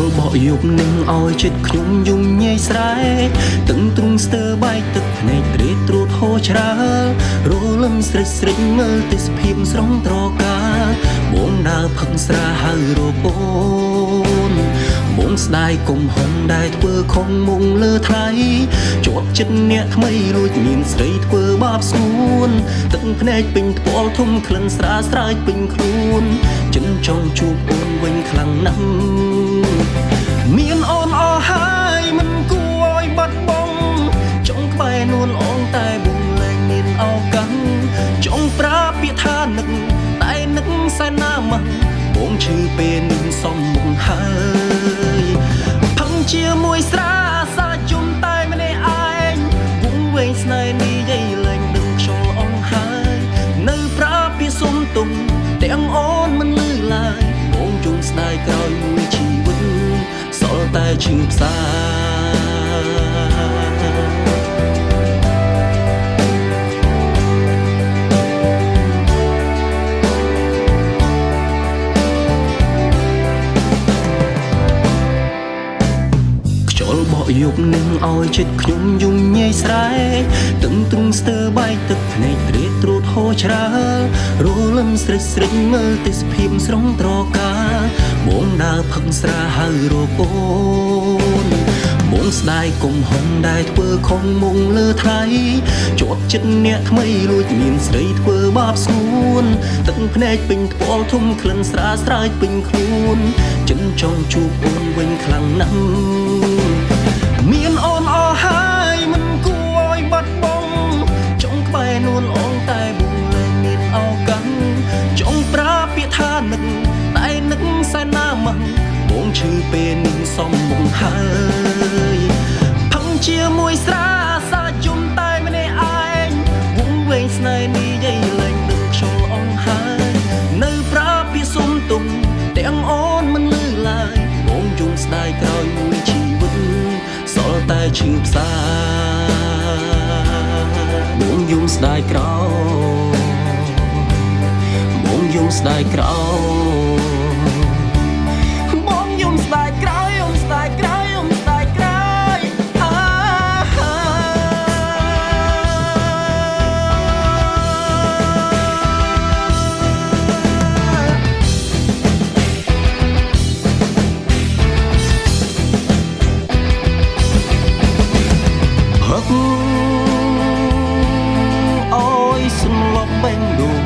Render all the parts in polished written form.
លបកយុបនឹងឲ្យចិត្តខ្ញុំយំញែកស្រែទឹងទ្រង់ស្ទើបាយទឹកភ្នែកត្រេតត្រួតហូរច្រាលរលឹមស្រេចស្រេចមើលទេសភាពស្រងត្រកាបងដើរផឹកស្រាហៅរកអូនបងស្ដាយគុំហុំដែលធ្វើខំមុងលើថ្លៃជាប់ចិត្តអ្នកថ្មីរួចមានស្រីធ្វើបាបស្ងួនទឹកភ្នែកពេញថ្ពាល់ធំក្លិនស្រាស្រែកពេញខ្លួនចិនចង់ជួបអូនវិញខ្លាំងណាស់មានអូនអស់ហើយមិនគួរឲ្យបាត់បង់ចង់ក្បែរនួនអងតែបងលែងមានឱកាសចង់ប្រាប់ពាក្យថានឹកតែនឹកសែនណាស់បងឈឺពេលនឹងសំមុខហើយផឹងជាមួយស្រាសាជុំតែម្នាក់ឯងវងវែងស្នេហ៍នេះយាយលែងដឹងខ្យល់អងហើយនៅប្រាប់ពាក្យសុំទុំទាំងអូនមិនលឺឡើយបងជុំស្ដាយក្រោយមួយជីវិតសល់តែឈឺផ្សាយុបនឹងឲ្យចិត្តខ្ញុំយំញែកស្រែទឹងទ្រង់ស្ទើបាយទឹកភ្នែកត្រេតត្រួតហូរច្រាលរលឹមស្រេចស្រេចមើលទេសភាពស្រងត្រកាបងដើរផឹកស្រាហៅរកអូនបងស្ដាយគុំហុំដែលធ្វើខំមុងលើថ្លៃជាប់ចិត្តអ្នកថ្មីរួចមានស្រីធ្វើបាបស្ងួនទឹកភ្នែកពេញថ្ពាល់ធំក្លិនស្រាស្រែកពេញខ្លួនចិនចង់ជួបអូនវិញខ្លាំងណាស់មានអូនអស់ហើយមិនគួរឲ្យបាត់បង់ចង់ក្បែរនួនអងតែបងលែងមានឱកាសចង់ប្រាប់ពាក្យថានឹកតែនឹកសែនណាស់បងឈឺពេលនឹងសំមុខហើយផឹងជាមួយស្រាសាជុំតែម្នាក់ឯងវងវែងស្នេហ៍នេះយាយលែងដឹងខ្យល់អងហើយនៅប្រាប់ពាក្យសុំទុំទាំងអូនមិនលឺឡើយបងយំស្ដាយក្រោយមួយជីវិតសល់តែឈឺផ្សាបងយំស្ដាយក្រោយបងយំស្ដាយក្រោយបងយំស្ដាយក្រោយយំស្ដាយក្រោយយំស្ដាយក្រោយអូយសំឡប់បេងដូង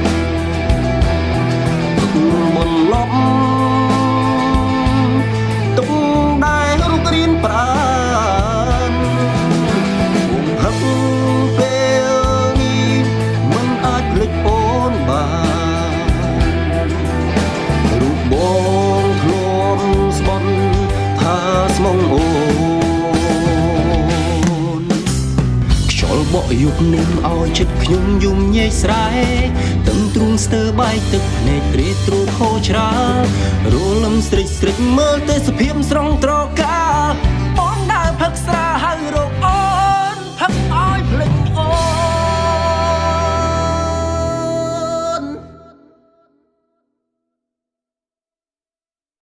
បន្លប់ទុកដែលរូបរៀនប្រានវងហឹកពេលនេះមិនអាចភ្លេចអូនបានរូបបងធ្លាប់ស្បន់ថាស្មងអូបកយុបនឹងឲ្យចិត្តខ្ញុំយំញែកស្រែទឹងទ្រង់ស្ទើបាយទឹកភ្នែកត្រេតត្រួតហូរច្រាលរលឹមស្រេចស្រេចមើលទេសភាពស្រងត្រកា